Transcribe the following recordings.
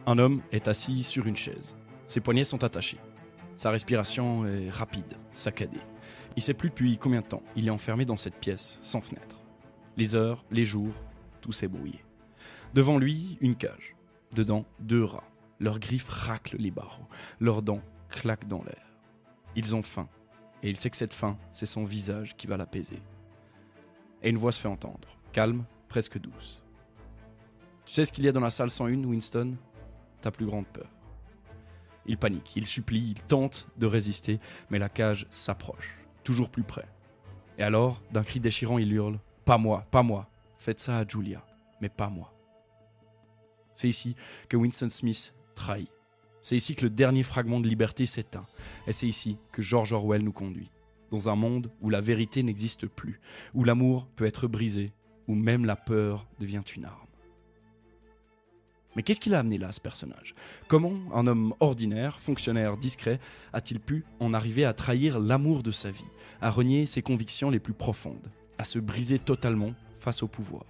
Un homme est assis sur une chaise. Ses poignets sont attachés. Sa respiration est rapide, saccadée. Il ne sait plus depuis combien de temps il est enfermé dans cette pièce, sans fenêtre. Les heures, les jours, tout s'est brouillé. Devant lui, une cage. Dedans, 2 rats. Leurs griffes raclent les barreaux. Leurs dents claquent dans l'air. Ils ont faim. Et il sait que cette faim, c'est son visage qui va l'apaiser. Et une voix se fait entendre, calme, presque douce. Tu sais ce qu'il y a dans la salle 101, Winston ? Ta plus grande peur. Il panique, il supplie, il tente de résister, mais la cage s'approche, toujours plus près. Et alors, d'un cri déchirant, il hurle « Pas moi, pas moi, faites ça à Julia, mais pas moi ». C'est ici que Winston Smith trahit. C'est ici que le dernier fragment de liberté s'éteint. Et c'est ici que George Orwell nous conduit. Dans un monde où la vérité n'existe plus, où l'amour peut être brisé, où même la peur devient une arme. Mais qu'est-ce qui l'a amené là, ce personnage ? Comment un homme ordinaire, fonctionnaire discret, a-t-il pu en arriver à trahir l'amour de sa vie, à renier ses convictions les plus profondes, à se briser totalement face au pouvoir ?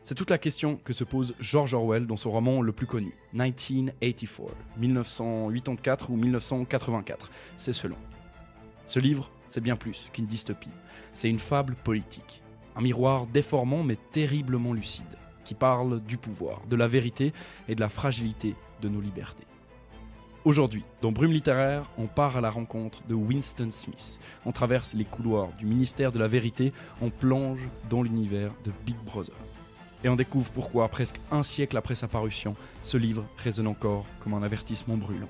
C'est toute la question que se pose George Orwell dans son roman le plus connu, 1984, 1984 ou 1984, c'est selon. Ce livre, c'est bien plus qu'une dystopie, c'est une fable politique, un miroir déformant mais terriblement lucide, qui parle du pouvoir, de la vérité et de la fragilité de nos libertés. Aujourd'hui, dans Brume littéraire, on part à la rencontre de Winston Smith. On traverse les couloirs du ministère de la Vérité, on plonge dans l'univers de Big Brother. Et on découvre pourquoi, presque un siècle après sa parution, ce livre résonne encore comme un avertissement brûlant.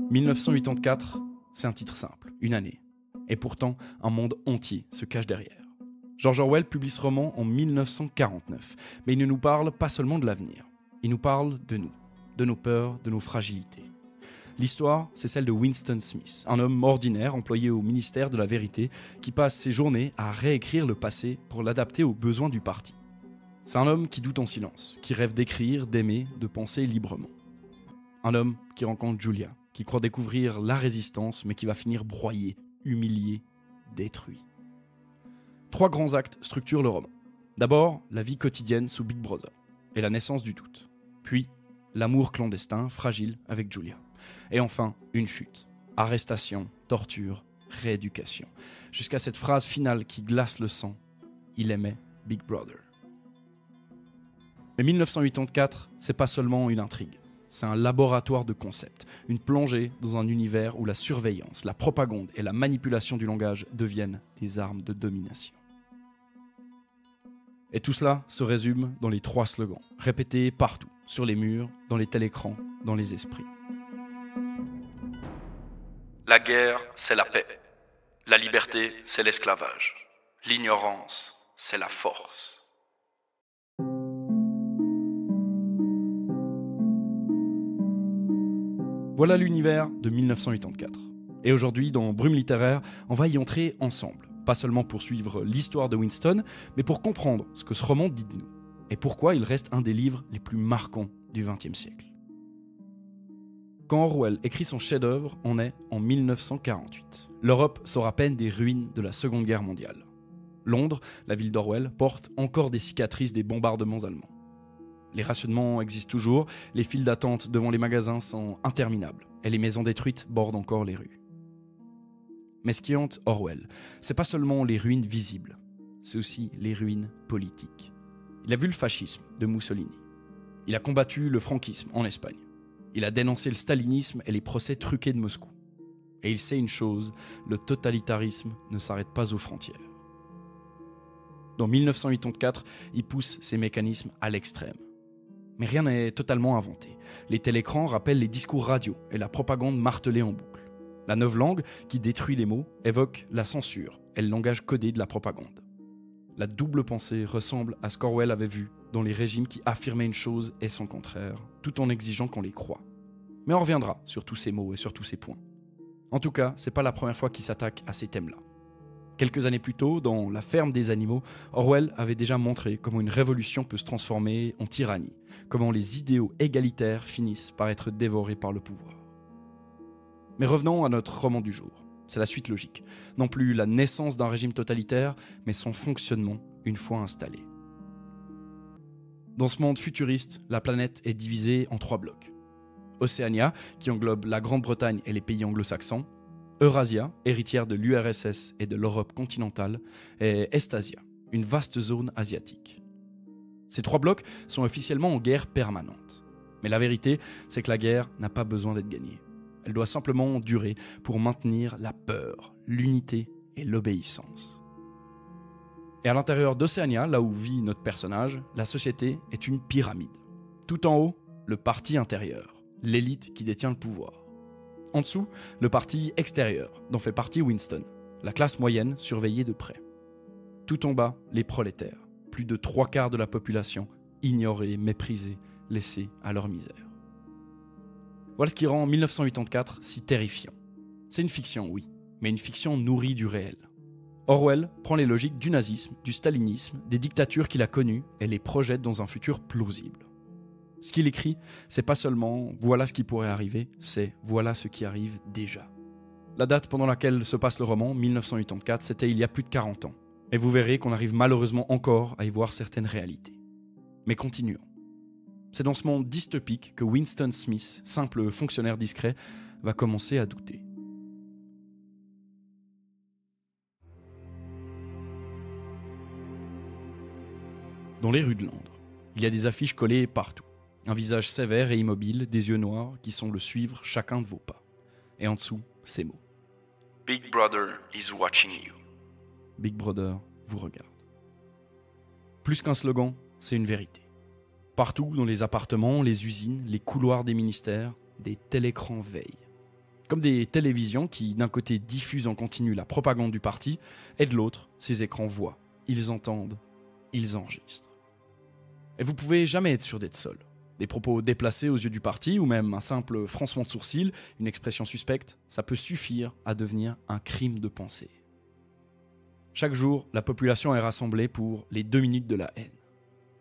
« 1984 », c'est un titre simple, une année. Et pourtant, un monde entier se cache derrière. George Orwell publie ce roman en 1949, mais il ne nous parle pas seulement de l'avenir. Il nous parle de nous, de nos peurs, de nos fragilités. L'histoire, c'est celle de Winston Smith, un homme ordinaire employé au ministère de la Vérité qui passe ses journées à réécrire le passé pour l'adapter aux besoins du parti. C'est un homme qui doute en silence, qui rêve d'écrire, d'aimer, de penser librement. Un homme qui rencontre Julia, qui croit découvrir la résistance, mais qui va finir broyé, humilié, détruit. 3 grands actes structurent le roman. D'abord, la vie quotidienne sous Big Brother et la naissance du doute. Puis, l'amour clandestin, fragile, avec Julia. Et enfin, une chute. Arrestation, torture, rééducation. Jusqu'à cette phrase finale qui glace le sang. Il aimait Big Brother. Mais 1984, c'est pas seulement une intrigue. C'est un laboratoire de concepts, une plongée dans un univers où la surveillance, la propagande et la manipulation du langage deviennent des armes de domination. Et tout cela se résume dans les 3 slogans, répétés partout, sur les murs, dans les télécrans, dans les esprits. La guerre, c'est la paix. La liberté, c'est l'esclavage. L'ignorance, c'est la force. Voilà l'univers de 1984. Et aujourd'hui, dans Brume littéraire, on va y entrer ensemble. Pas seulement pour suivre l'histoire de Winston, mais pour comprendre ce que ce roman dit de nous. Et pourquoi il reste un des livres les plus marquants du XXe siècle. Quand Orwell écrit son chef-d'œuvre, on est en 1948. L'Europe sort à peine des ruines de la Seconde Guerre mondiale. Londres, la ville d'Orwell, porte encore des cicatrices des bombardements allemands. Les rationnements existent toujours, les files d'attente devant les magasins sont interminables, et les maisons détruites bordent encore les rues. Mais ce qui hante Orwell, c'est pas seulement les ruines visibles, c'est aussi les ruines politiques. Il a vu le fascisme de Mussolini. Il a combattu le franquisme en Espagne. Il a dénoncé le stalinisme et les procès truqués de Moscou. Et il sait une chose, le totalitarisme ne s'arrête pas aux frontières. Dans 1984, il pousse ces mécanismes à l'extrême. Mais rien n'est totalement inventé. Les télécrans rappellent les discours radio et la propagande martelée en boucle. La novlangue, qui détruit les mots, évoque la censure et le langage codé de la propagande. La double pensée ressemble à ce qu'Orwell avait vu dans les régimes qui affirmaient une chose et son contraire, tout en exigeant qu'on les croie. Mais on reviendra sur tous ces mots et sur tous ces points. En tout cas, c'est pas la première fois qu'il s'attaque à ces thèmes-là. Quelques années plus tôt, dans La ferme des animaux, Orwell avait déjà montré comment une révolution peut se transformer en tyrannie, comment les idéaux égalitaires finissent par être dévorés par le pouvoir. Mais revenons à notre roman du jour. C'est la suite logique. Non plus la naissance d'un régime totalitaire, mais son fonctionnement une fois installé. Dans ce monde futuriste, la planète est divisée en 3 blocs. Océania, qui englobe la Grande-Bretagne et les pays anglo-saxons. Eurasia, héritière de l'URSS et de l'Europe continentale. Et Estasia, une vaste zone asiatique. Ces 3 blocs sont officiellement en guerre permanente. Mais la vérité, c'est que la guerre n'a pas besoin d'être gagnée. Elle doit simplement durer pour maintenir la peur, l'unité et l'obéissance. Et à l'intérieur d'Océania, là où vit notre personnage, la société est une pyramide. Tout en haut, le parti intérieur, l'élite qui détient le pouvoir. En dessous, le parti extérieur, dont fait partie Winston, la classe moyenne surveillée de près. Tout en bas, les prolétaires, plus de 3/4 de la population, ignorés, méprisés, laissés à leur misère. Voilà ce qui rend 1984 si terrifiant. C'est une fiction, oui, mais une fiction nourrie du réel. Orwell prend les logiques du nazisme, du stalinisme, des dictatures qu'il a connues et les projette dans un futur plausible. Ce qu'il écrit, c'est pas seulement « voilà ce qui pourrait arriver », c'est « voilà ce qui arrive déjà ». La date pendant laquelle se passe le roman, 1984, c'était il y a plus de 40 ans. Et vous verrez qu'on arrive malheureusement encore à y voir certaines réalités. Mais continuons. C'est dans ce monde dystopique que Winston Smith, simple fonctionnaire discret, va commencer à douter. Dans les rues de Londres, il y a des affiches collées partout. Un visage sévère et immobile, des yeux noirs qui semblent suivre chacun de vos pas. Et en dessous, ces mots. Big Brother is watching you. Big Brother vous regarde. Plus qu'un slogan, c'est une vérité. Partout dans les appartements, les usines, les couloirs des ministères, des télécrans veillent. Comme des télévisions qui, d'un côté, diffusent en continu la propagande du parti, et de l'autre, ces écrans voient, ils entendent, ils enregistrent. Et vous pouvez jamais être sûr d'être seul. Des propos déplacés aux yeux du parti, ou même un simple froncement de sourcil, une expression suspecte, ça peut suffire à devenir un crime de pensée. Chaque jour, la population est rassemblée pour les 2 minutes de la haine.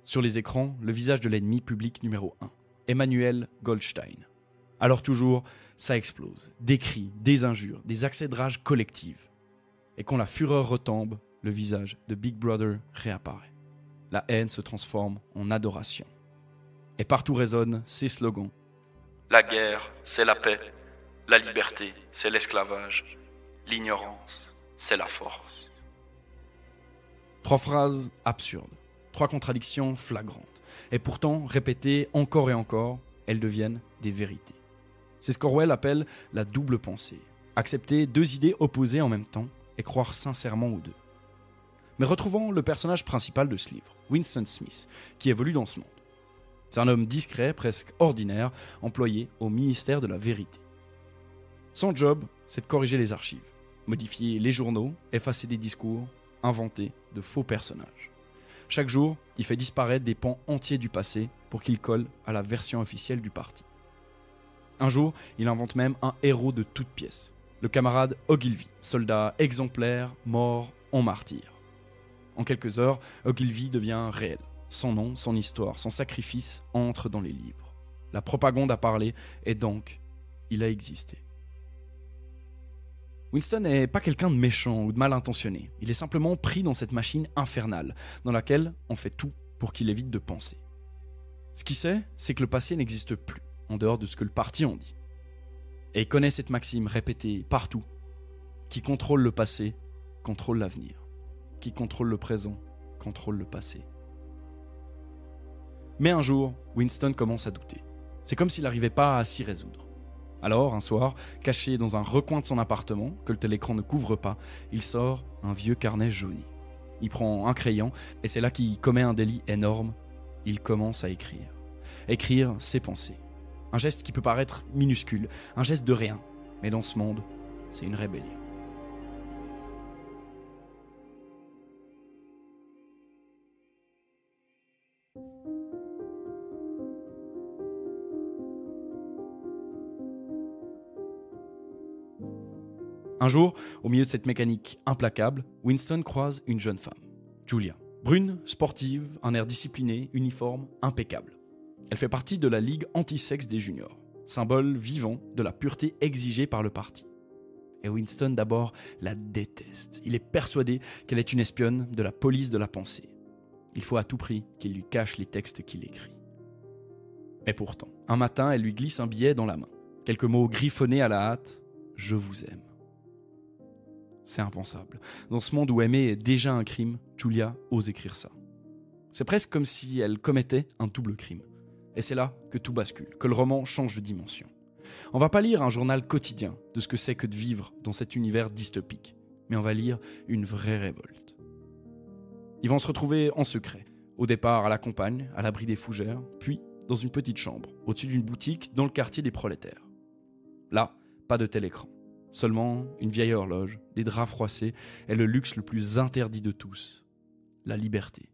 Sur les écrans, le visage de l'ennemi public numéro 1, Emmanuel Goldstein. Alors toujours, ça explose, des cris, des injures, des accès de rage collective. Et quand la fureur retombe, le visage de Big Brother réapparaît. La haine se transforme en adoration. Et partout résonnent ces slogans. La guerre, c'est la paix. La liberté, c'est l'esclavage. L'ignorance, c'est la force. 3 phrases absurdes. 3 contradictions flagrantes. Et pourtant, répétées encore et encore, elles deviennent des vérités. C'est ce qu'Orwell appelle la double pensée. Accepter 2 idées opposées en même temps et croire sincèrement aux 2. Mais retrouvons le personnage principal de ce livre, Winston Smith, qui évolue dans ce monde. C'est un homme discret, presque ordinaire, employé au ministère de la Vérité. Son job, c'est de corriger les archives, modifier les journaux, effacer des discours, inventer de faux personnages. Chaque jour, il fait disparaître des pans entiers du passé pour qu'ils collent à la version officielle du parti. Un jour, il invente même un héros de toutes pièces, le camarade Ogilvy, soldat exemplaire, mort en martyr. En quelques heures, Ogilvy devient réel. Son nom, son histoire, son sacrifice entrent dans les livres. La propagande a parlé et donc, il a existé. Winston n'est pas quelqu'un de méchant ou de mal intentionné. Il est simplement pris dans cette machine infernale, dans laquelle on fait tout pour qu'il évite de penser. Ce qu'il sait, c'est que le passé n'existe plus, en dehors de ce que le parti en dit. Et il connaît cette maxime répétée partout. Qui contrôle le passé, contrôle l'avenir. Qui contrôle le présent, contrôle le passé. Mais un jour, Winston commence à douter. C'est comme s'il n'arrivait pas à s'y résoudre. Alors, un soir, caché dans un recoin de son appartement, que le télécran ne couvre pas, il sort un vieux carnet jauni. Il prend un crayon, et c'est là qu'il commet un délit énorme. Il commence à écrire. Écrire ses pensées. Un geste qui peut paraître minuscule, un geste de rien. Mais dans ce monde, c'est une rébellion. Un jour, au milieu de cette mécanique implacable, Winston croise une jeune femme, Julia. Brune, sportive, un air discipliné, uniforme, impeccable. Elle fait partie de la Ligue anti-sexe des juniors, symbole vivant de la pureté exigée par le parti. Et Winston d'abord la déteste. Il est persuadé qu'elle est une espionne de la police de la pensée. Il faut à tout prix qu'il lui cache les textes qu'il écrit. Mais pourtant, un matin, elle lui glisse un billet dans la main. Quelques mots griffonnés à la hâte. « Je vous aime ». C'est impensable. Dans ce monde où aimer est déjà un crime, Julia ose écrire ça. C'est presque comme si elle commettait un double crime. Et c'est là que tout bascule, que le roman change de dimension. On va pas lire un journal quotidien de ce que c'est que de vivre dans cet univers dystopique, mais on va lire une vraie révolte. Ils vont se retrouver en secret, au départ à la campagne, à l'abri des fougères, puis dans une petite chambre, au-dessus d'une boutique dans le quartier des prolétaires. Là, pas de tel écran. Seulement une vieille horloge, des draps froissés et le luxe le plus interdit de tous, la liberté.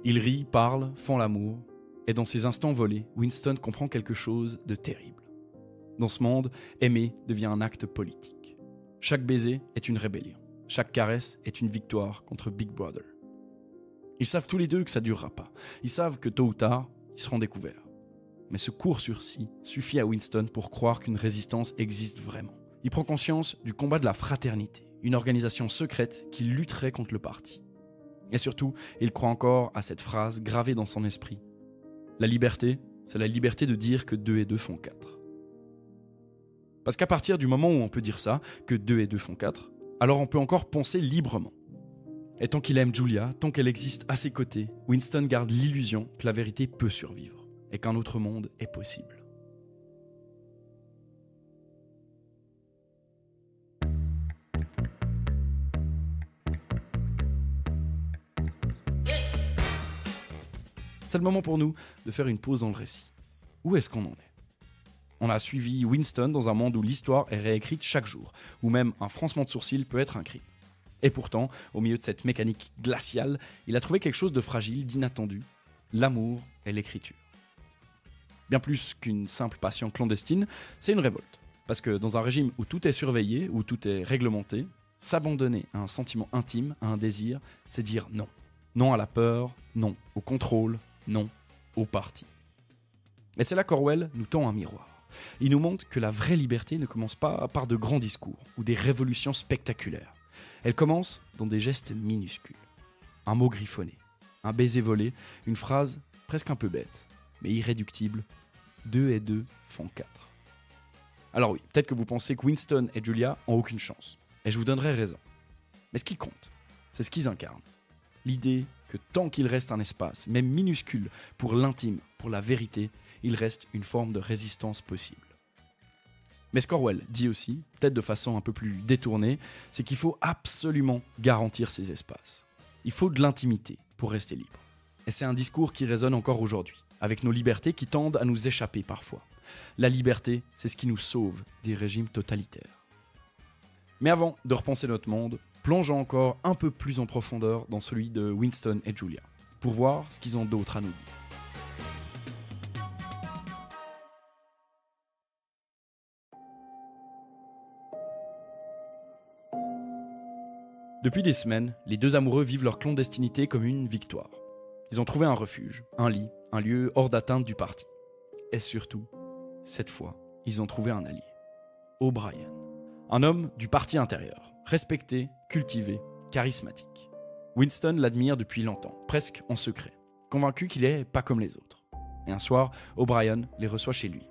Ils rient, parlent, font l'amour, et dans ces instants volés, Winston comprend quelque chose de terrible. Dans ce monde, aimer devient un acte politique. Chaque baiser est une rébellion, chaque caresse est une victoire contre Big Brother. Ils savent tous les deux que ça ne durera pas, ils savent que tôt ou tard, ils seront découverts. Mais ce court sursis suffit à Winston pour croire qu'une résistance existe vraiment. Il prend conscience du combat de la fraternité, une organisation secrète qui lutterait contre le parti. Et surtout, il croit encore à cette phrase gravée dans son esprit. La liberté, c'est la liberté de dire que 2 et 2 font 4. Parce qu'à partir du moment où on peut dire ça, que 2 et 2 font 4, alors on peut encore penser librement. Et tant qu'il aime Julia, tant qu'elle existe à ses côtés, Winston garde l'illusion que la vérité peut survivre et qu'un autre monde est possible. C'est le moment pour nous de faire une pause dans le récit. Où est-ce qu'on en est ? On a suivi Winston dans un monde où l'histoire est réécrite chaque jour, où même un froncement de sourcils peut être un crime. Et pourtant, au milieu de cette mécanique glaciale, il a trouvé quelque chose de fragile, d'inattendu, l'amour et l'écriture. Bien plus qu'une simple passion clandestine, c'est une révolte. Parce que dans un régime où tout est surveillé, où tout est réglementé, s'abandonner à un sentiment intime, à un désir, c'est dire non. Non à la peur, non au contrôle, non au parti. Et c'est là qu'Orwell nous tend un miroir. Il nous montre que la vraie liberté ne commence pas par de grands discours ou des révolutions spectaculaires. Elle commence dans des gestes minuscules. Un mot griffonné, un baiser volé, une phrase presque un peu bête, mais irréductible. 2 et 2 font 4. Alors oui, peut-être que vous pensez que Winston et Julia ont aucune chance. Et je vous donnerai raison. Mais ce qui compte, c'est ce qu'ils incarnent. L'idée que tant qu'il reste un espace, même minuscule, pour l'intime, pour la vérité, il reste une forme de résistance possible. Mais ce qu'Orwell dit aussi, peut-être de façon un peu plus détournée, c'est qu'il faut absolument garantir ces espaces. Il faut de l'intimité pour rester libre. Et c'est un discours qui résonne encore aujourd'hui, avec nos libertés qui tendent à nous échapper parfois. La liberté, c'est ce qui nous sauve des régimes totalitaires. Mais avant de repenser notre monde, plongeons encore un peu plus en profondeur dans celui de Winston et Julia, pour voir ce qu'ils ont d'autre à nous dire. Depuis des semaines, les deux amoureux vivent leur clandestinité comme une victoire. Ils ont trouvé un refuge, un lit, un lieu hors d'atteinte du parti. Et surtout, cette fois, ils ont trouvé un allié. O'Brien. Un homme du parti intérieur, respecté, cultivé, charismatique. Winston l'admire depuis longtemps, presque en secret, convaincu qu'il est pas comme les autres. Et un soir, O'Brien les reçoit chez lui.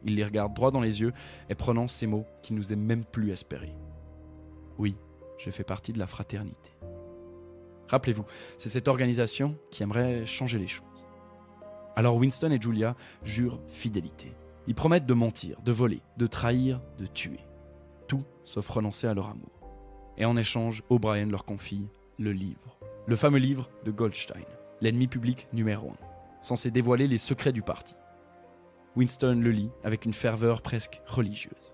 Il les regarde droit dans les yeux et prononce ces mots qu'il nous est même plus espérés. Oui, je fais partie de la fraternité. Rappelez-vous, c'est cette organisation qui aimerait changer les choses. Alors Winston et Julia jurent fidélité. Ils promettent de mentir, de voler, de trahir, de tuer. Tout sauf renoncer à leur amour. Et en échange, O'Brien leur confie le livre. Le fameux livre de Goldstein, l'ennemi public numéro 1, censé dévoiler les secrets du parti. Winston le lit avec une ferveur presque religieuse.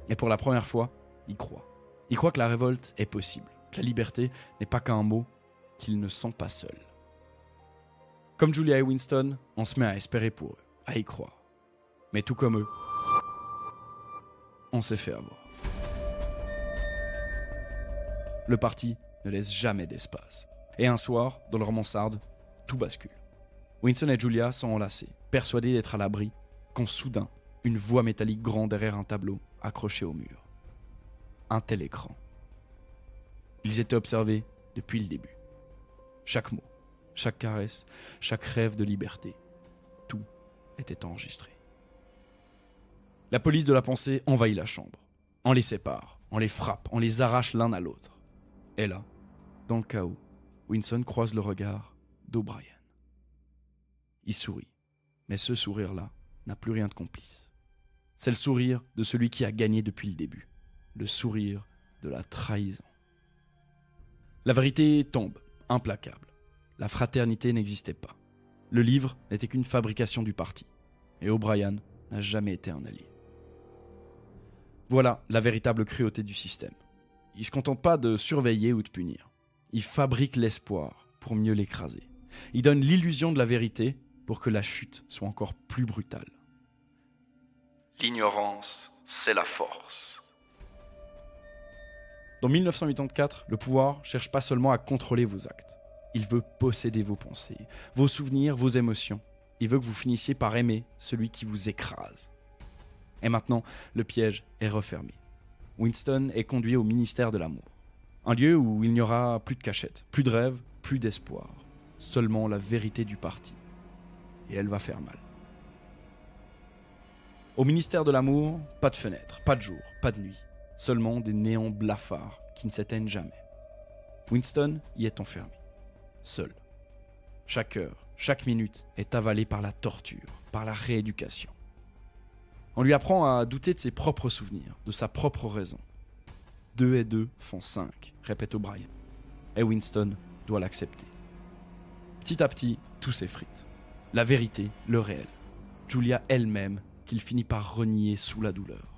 Et pour la première fois, il croit. Il croit que la révolte est possible, que la liberté n'est pas qu'un mot, qu'il ne sent pas seul. Comme Julia et Winston, on se met à espérer pour eux, à y croire. Mais tout comme eux, on s'est fait avoir. Le parti ne laisse jamais d'espace. Et un soir, dans leur mansarde, tout bascule. Winston et Julia sont enlacés, persuadés d'être à l'abri, quand soudain, une voix métallique gronde derrière un tableau accroché au mur. Un tel écran. Ils étaient observés depuis le début. Chaque mot, chaque caresse, chaque rêve de liberté, tout était enregistré. La police de la pensée envahit la chambre. On les sépare, on les frappe, on les arrache l'un à l'autre. Et là, dans le chaos, Winston croise le regard d'O'Brien. Il sourit, mais ce sourire-là n'a plus rien de complice. C'est le sourire de celui qui a gagné depuis le début, le sourire de la trahison. La vérité tombe, implacable. La fraternité n'existait pas. Le livre n'était qu'une fabrication du parti, et O'Brien n'a jamais été un allié. Voilà la véritable cruauté du système. Il ne se contente pas de surveiller ou de punir. Il fabrique l'espoir pour mieux l'écraser. Il donne l'illusion de la vérité pour que la chute soit encore plus brutale. L'ignorance, c'est la force. Dans 1984, le pouvoir cherche pas seulement à contrôler vos actes. Il veut posséder vos pensées, vos souvenirs, vos émotions. Il veut que vous finissiez par aimer celui qui vous écrase. Et maintenant, le piège est refermé. Winston est conduit au ministère de l'amour. Un lieu où il n'y aura plus de cachette, plus de rêve, plus d'espoir. Seulement la vérité du parti. Et elle va faire mal. Au ministère de l'amour, pas de fenêtre, pas de jour, pas de nuit. Seulement des néons blafards qui ne s'éteignent jamais. Winston y est enfermé. Seul. Chaque heure, chaque minute est avalée par la torture, par la rééducation. On lui apprend à douter de ses propres souvenirs, de sa propre raison. 2 et 2 font 5, répète O'Brien. Et Winston doit l'accepter. Petit à petit, tout s'effrite. La vérité, le réel. Julia elle-même, qu'il finit par renier sous la douleur.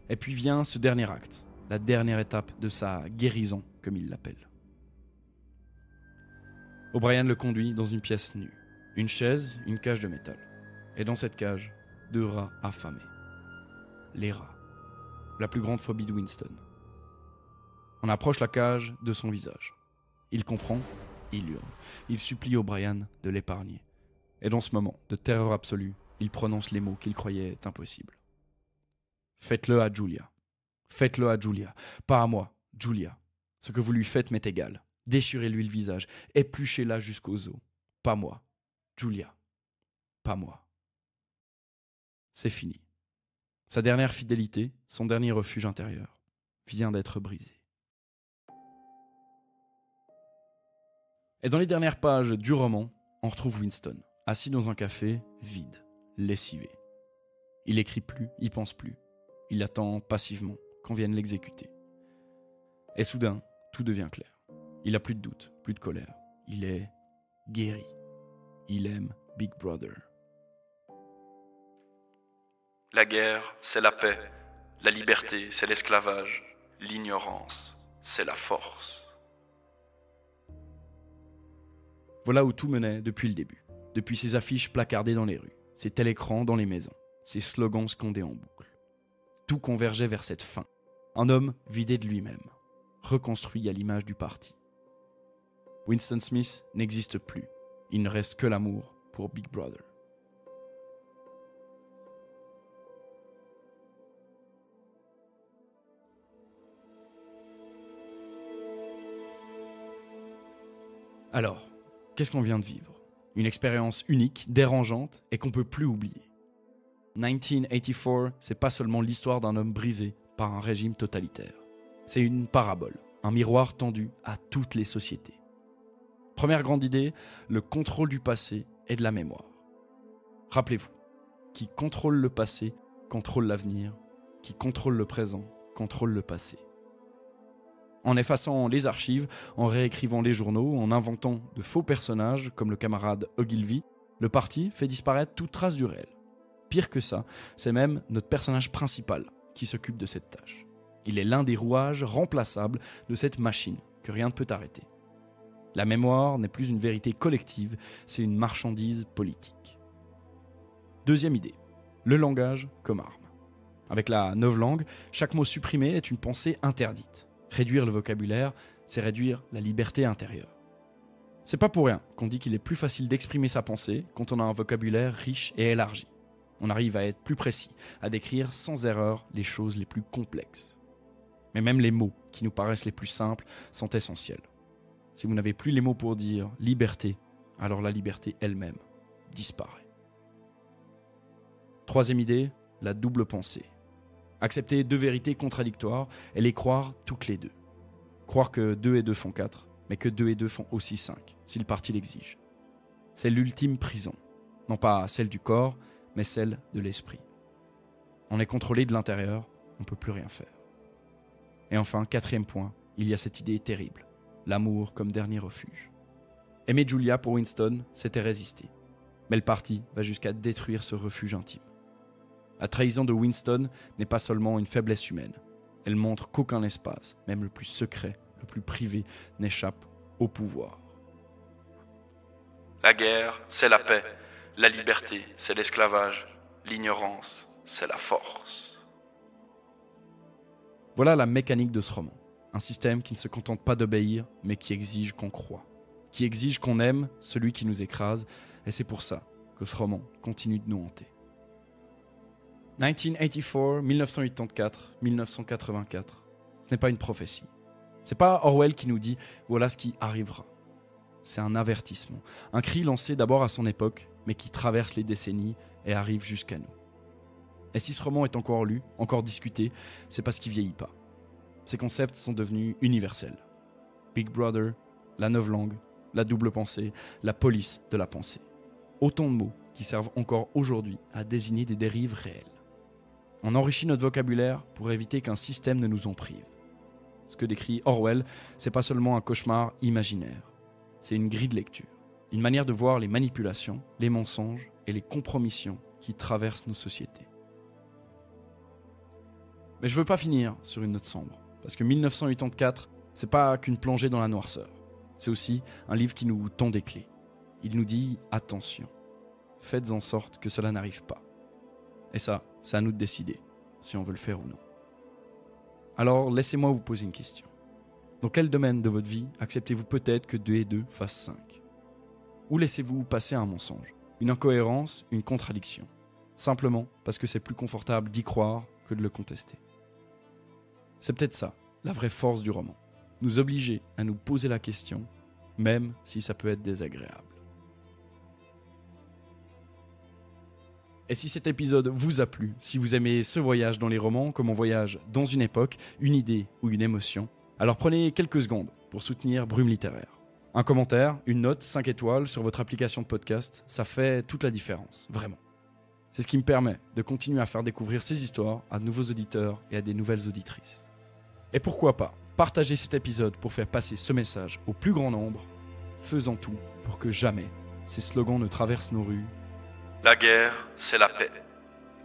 Et puis vient ce dernier acte, la dernière étape de sa guérison, comme il l'appelle. O'Brien le conduit dans une pièce nue. Une chaise, une cage de métal. Et dans cette cage, 2 rats affamés. Les rats. La plus grande phobie de Winston. On approche la cage de son visage. Il comprend, il hurle. Il supplie O'Brien de l'épargner. Et dans ce moment de terreur absolue, il prononce les mots qu'il croyait impossibles. Faites-le à Julia. Faites-le à Julia. Pas à moi, Julia. Ce que vous lui faites m'est égal. Déchirez-lui le visage. Épluchez-la jusqu'aux os. Pas moi, Julia. Pas moi. C'est fini. Sa dernière fidélité, son dernier refuge intérieur, vient d'être brisé. Et dans les dernières pages du roman, on retrouve Winston, assis dans un café, vide, lessivé. Il n'écrit plus, il pense plus. Il attend passivement qu'on vienne l'exécuter. Et soudain, tout devient clair. Il n'a plus de doute, plus de colère. Il est guéri. Il aime Big Brother. La guerre, c'est la paix. La liberté, c'est l'esclavage. L'ignorance, c'est la force. Voilà où tout menait depuis le début. Depuis ces affiches placardées dans les rues, ces télécrans dans les maisons, ces slogans scandés en boucle. Tout convergeait vers cette fin. Un homme vidé de lui-même, reconstruit à l'image du parti. Winston Smith n'existe plus. Il ne reste que l'amour pour Big Brother. Alors, qu'est-ce qu'on vient de vivre ? Une expérience unique, dérangeante et qu'on ne peut plus oublier. 1984, c'est pas seulement l'histoire d'un homme brisé par un régime totalitaire. C'est une parabole, un miroir tendu à toutes les sociétés. Première grande idée, le contrôle du passé et de la mémoire. Rappelez-vous, qui contrôle le passé, contrôle l'avenir, qui contrôle le présent, contrôle le passé. En effaçant les archives, en réécrivant les journaux, en inventant de faux personnages comme le camarade Ogilvy, le parti fait disparaître toute trace du réel. Pire que ça, c'est même notre personnage principal qui s'occupe de cette tâche. Il est l'un des rouages remplaçables de cette machine que rien ne peut arrêter. La mémoire n'est plus une vérité collective, c'est une marchandise politique. Deuxième idée, le langage comme arme. Avec la novlangue, chaque mot supprimé est une pensée interdite. Réduire le vocabulaire, c'est réduire la liberté intérieure. C'est pas pour rien qu'on dit qu'il est plus facile d'exprimer sa pensée quand on a un vocabulaire riche et élargi. On arrive à être plus précis, à décrire sans erreur les choses les plus complexes. Mais même les mots qui nous paraissent les plus simples sont essentiels. Si vous n'avez plus les mots pour dire « liberté », alors la liberté elle-même disparaît. Troisième idée, la double pensée. Accepter deux vérités contradictoires et les croire toutes les deux. Croire que 2 et 2 font 4, mais que 2 et 2 font aussi 5, si le parti l'exige. C'est l'ultime prison, non pas celle du corps, mais celle de l'esprit. On est contrôlé de l'intérieur, on ne peut plus rien faire. Et enfin, quatrième point, il y a cette idée terrible, l'amour comme dernier refuge. Aimer Julia pour Winston, c'était résister. Mais le parti va jusqu'à détruire ce refuge intime. La trahison de Winston n'est pas seulement une faiblesse humaine. Elle montre qu'aucun espace, même le plus secret, le plus privé, n'échappe au pouvoir. La guerre, c'est la paix. La liberté, c'est l'esclavage. L'ignorance, c'est la force. Voilà la mécanique de ce roman. Un système qui ne se contente pas d'obéir, mais qui exige qu'on croie. Qui exige qu'on aime celui qui nous écrase. Et c'est pour ça que ce roman continue de nous hanter. 1984, 1984, 1984. Ce n'est pas une prophétie. C'est pas Orwell qui nous dit « voilà ce qui arrivera ». C'est un avertissement. Un cri lancé d'abord à son époque, mais qui traverse les décennies et arrive jusqu'à nous. Et si ce roman est encore lu, encore discuté, c'est parce qu'il vieillit pas. Ces concepts sont devenus universels. Big Brother, la novlangue, la double pensée, la police de la pensée. Autant de mots qui servent encore aujourd'hui à désigner des dérives réelles. On enrichit notre vocabulaire pour éviter qu'un système ne nous en prive. Ce que décrit Orwell, c'est pas seulement un cauchemar imaginaire. C'est une grille de lecture, une manière de voir les manipulations, les mensonges et les compromissions qui traversent nos sociétés. Mais je veux pas finir sur une note sombre, parce que 1984, c'est pas qu'une plongée dans la noirceur. C'est aussi un livre qui nous tend des clés. Il nous dit « attention, faites en sorte que cela n'arrive pas ». Et ça, c'est à nous de décider si on veut le faire ou non. Alors, laissez-moi vous poser une question. Dans quel domaine de votre vie acceptez-vous peut-être que 2 et 2 fassent 5 ? Ou laissez-vous passer un mensonge, une incohérence, une contradiction, simplement parce que c'est plus confortable d'y croire que de le contester ? C'est peut-être ça, la vraie force du roman. Nous obliger à nous poser la question, même si ça peut être désagréable. Et si cet épisode vous a plu, si vous aimez ce voyage dans les romans comme on voyage dans une époque, une idée ou une émotion, alors prenez quelques secondes pour soutenir Brume littéraire. Un commentaire, une note, 5 étoiles sur votre application de podcast, ça fait toute la différence, vraiment. C'est ce qui me permet de continuer à faire découvrir ces histoires à de nouveaux auditeurs et à des nouvelles auditrices. Et pourquoi pas partager cet épisode pour faire passer ce message au plus grand nombre, faisant tout pour que jamais ces slogans ne traversent nos rues. La guerre, c'est la paix.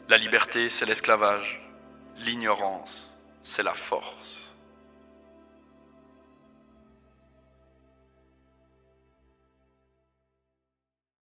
La liberté, c'est l'esclavage. L'ignorance, c'est la force.